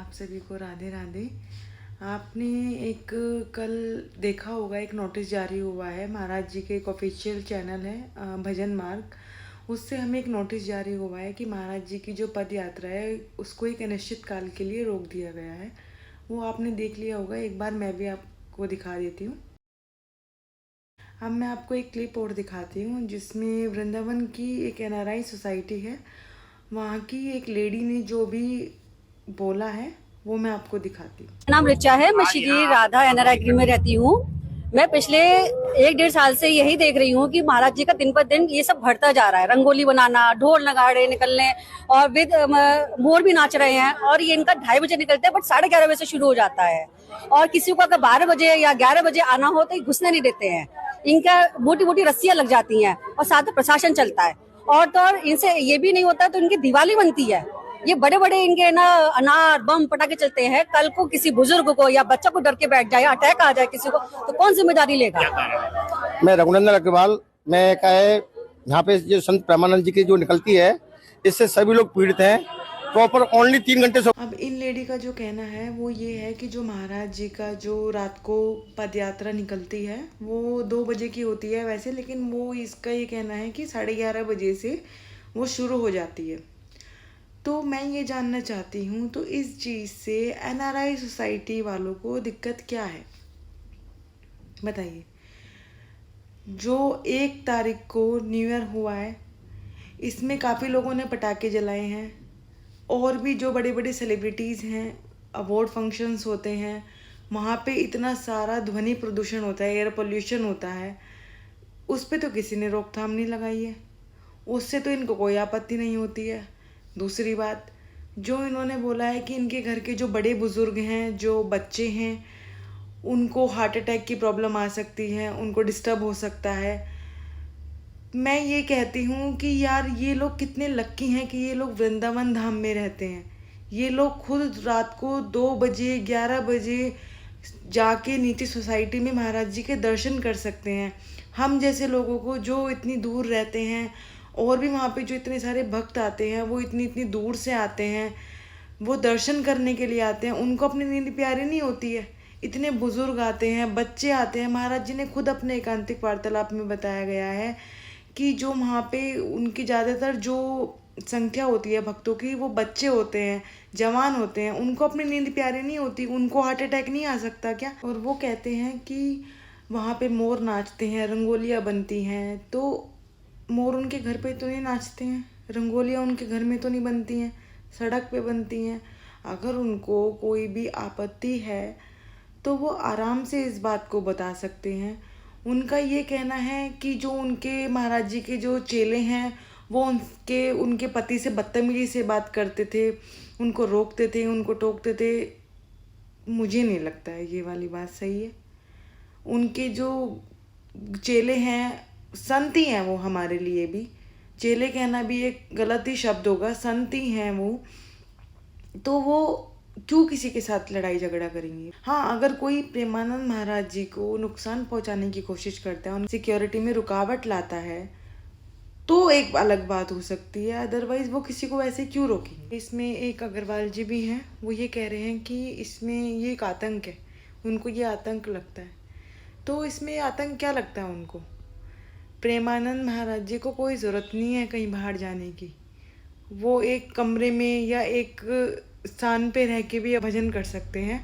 आप सभी को राधे राधे। आपने एक कल देखा होगा, एक नोटिस जारी हुआ है, महाराज जी के एक ऑफिशियल चैनल है भजन मार्ग, उससे हमें एक नोटिस जारी हुआ है कि महाराज जी की जो पद यात्रा है उसको एक अनिश्चित काल के लिए रोक दिया गया है। वो आपने देख लिया होगा, एक बार मैं भी आपको दिखा देती हूँ। अब मैं आपको एक क्लिप और दिखाती हूँ जिसमें वृंदावन की एक एनआरआई सोसाइटी है, वहाँ की एक लेडी ने जो भी बोला है वो मैं आपको दिखाती हूँ। नाम रिचा है। मैं श्री राधा एनआरआई में रहती हूँ। मैं पिछले 1-1.5 साल से यही देख रही हूँ कि महाराज जी का दिन पर दिन ये सब बढ़ता जा रहा है। रंगोली बनाना, ढोल नगाड़े निकलने और विद मोर भी नाच रहे हैं। और ये इनका 2:30 बजे निकलते हैं, बट 11:30 बजे से शुरू हो जाता है। और किसी को अगर 12 बजे या 11 बजे आना हो तो घुसने नहीं देते हैं। इनका मोटी मोटी रस्सियां लग जाती हैं और साथ में प्रशासन चलता है। और तो और इनसे ये भी नहीं होता तो इनकी दिवाली बनती है। ये बड़े बड़े इनके ना अनार बम पटाखे चलते हैं। कल को किसी बुजुर्ग को या बच्चा को डर के बैठ जाए, अटैक आ जाए किसी को, तो कौन जिम्मेदारी लेगा? मैं रघुनंदन अग्रवाल। मैं क्या है, यहाँ पे जो संत प्रेमानंद जी की जो निकलती है, इससे सभी लोग पीड़ित हैं। प्रॉपर ओनली 3 घंटे से। अब इन लेडी का जो कहना है वो ये है कि जो महाराज जी का जो रात को पद यात्रा निकलती है वो 2 बजे की होती है वैसे, लेकिन वो इसका ये कहना है कि 11:30 बजे से वो शुरू हो जाती है। तो मैं ये जानना चाहती हूँ, तो इस चीज़ से एनआरआई सोसाइटी वालों को दिक्कत क्या है, बताइए। जो 1 तारीख को न्यू ईयर हुआ है, इसमें काफ़ी लोगों ने पटाखे जलाए हैं, और भी जो बड़े बड़े सेलिब्रिटीज़ हैं, अवार्ड फंक्शंस होते हैं, वहाँ पे इतना सारा ध्वनि प्रदूषण होता है, एयर पोल्यूशन होता है, उस पर तो किसी ने रोकथाम नहीं लगाई है। उससे तो इनको कोई आपत्ति नहीं होती है। दूसरी बात, जो इन्होंने बोला है कि इनके घर के जो बड़े बुजुर्ग हैं, जो बच्चे हैं, उनको हार्ट अटैक की प्रॉब्लम आ सकती है, उनको डिस्टर्ब हो सकता है। मैं ये कहती हूँ कि यार ये लोग कितने लक्की हैं कि ये लोग वृंदावन धाम में रहते हैं। ये लोग खुद रात को 2 बजे 11 बजे जाके नीचे सोसाइटी में महाराज जी के दर्शन कर सकते हैं। हम जैसे लोगों को जो इतनी दूर रहते हैं, और भी वहाँ पे जो इतने सारे भक्त आते हैं, वो इतनी इतनी दूर से आते हैं, वो दर्शन करने के लिए आते हैं, उनको अपनी नींद प्यारी नहीं होती है। इतने बुजुर्ग आते हैं, बच्चे आते हैं। महाराज जी ने खुद अपने एकांतिक वार्तालाप में बताया गया है कि जो वहाँ पे उनकी ज़्यादातर जो संख्या होती है भक्तों की, वो बच्चे होते हैं, जवान होते हैं। उनको अपनी नींद प्यारी नहीं होती, उनको हार्ट अटैक नहीं आ सकता क्या? और वो कहते हैं कि वहाँ पे मोर नाचते हैं, रंगोलियाँ बनती हैं। तो मोर उनके घर पे तो नहीं नाचते हैं, रंगोलियाँ उनके घर में तो नहीं बनती हैं, सड़क पे बनती हैं। अगर उनको कोई भी आपत्ति है तो वो आराम से इस बात को बता सकते हैं। उनका ये कहना है कि जो उनके महाराज जी के जो चेले हैं, वो उनके पति से बदतमीजी से बात करते थे, उनको रोकते थे, उनको टोकते थे। मुझे नहीं लगता है ये वाली बात सही है। उनके जो चेले हैं, संत ही हैं वो हमारे लिए भी। चेले कहना भी एक गलत ही शब्द होगा, संत ही हैं वो। तो वो क्यों किसी के साथ लड़ाई झगड़ा करेंगे? हाँ, अगर कोई प्रेमानंद महाराज जी को नुकसान पहुंचाने की कोशिश करता है, उन सिक्योरिटी में रुकावट लाता है, तो एक अलग बात हो सकती है। अदरवाइज वो किसी को वैसे क्यों रोकेंगे? इसमें एक अग्रवाल जी भी हैं, वो ये कह रहे हैं कि इसमें ये एक आतंक है, उनको ये आतंक लगता है। तो इसमें आतंक क्या लगता है उनको? प्रेमानंद महाराज जी को कोई ज़रूरत नहीं है कहीं बाहर जाने की। वो एक कमरे में या एक स्थान पे रह के भी भजन कर सकते हैं।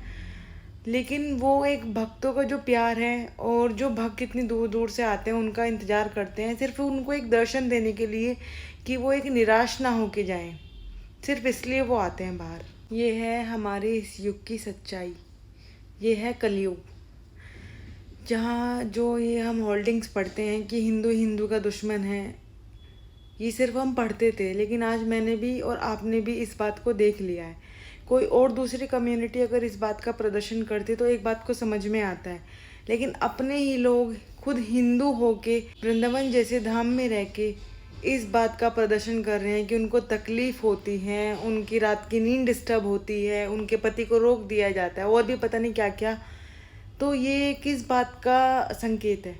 लेकिन वो एक भक्तों का जो प्यार है, और जो भक्त इतनी दूर दूर से आते हैं, उनका इंतज़ार करते हैं सिर्फ उनको एक दर्शन देने के लिए, कि वो एक निराश ना होके जाएं, सिर्फ इसलिए वो आते हैं बाहर। ये है हमारे इस युग की सच्चाई। ये है कलयुग, जहाँ जो ये हम होल्डिंग्स पढ़ते हैं कि हिंदू हिंदू का दुश्मन है, ये सिर्फ हम पढ़ते थे, लेकिन आज मैंने भी और आपने भी इस बात को देख लिया है। कोई और दूसरी कम्युनिटी अगर इस बात का प्रदर्शन करती तो एक बात को समझ में आता है, लेकिन अपने ही लोग खुद हिंदू होके वृंदावन जैसे धाम में रह के इस बात का प्रदर्शन कर रहे हैं कि उनको तकलीफ़ होती है, उनकी रात की नींद डिस्टर्ब होती है, उनके पति को रोक दिया जाता है, और भी पता नहीं क्या क्या। तो ये किस बात का संकेत है?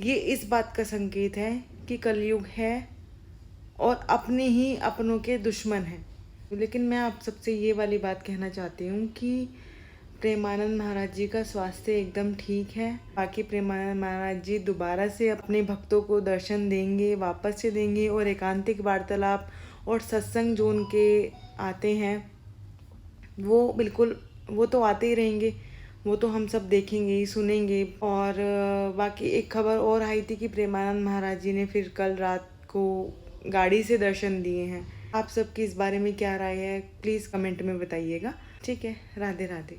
ये इस बात का संकेत है कि कलयुग है और अपने ही अपनों के दुश्मन हैं। लेकिन मैं आप सबसे ये वाली बात कहना चाहती हूँ कि प्रेमानंद महाराज जी का स्वास्थ्य एकदम ठीक है। बाकी प्रेमानंद महाराज जी दोबारा से अपने भक्तों को दर्शन देंगे, वापस से देंगे, और एकांतिक वार्तालाप और सत्संग जो उनके आते हैं वो बिल्कुल, वो तो आते ही रहेंगे, वो तो हम सब देखेंगे ही, सुनेंगे। और बाकी एक खबर और आई थी कि प्रेमानंद महाराज जी ने फिर कल रात को गाड़ी से दर्शन दिए हैं। आप सबकी इस बारे में क्या राय है, प्लीज़ कमेंट में बताइएगा। ठीक है, राधे राधे।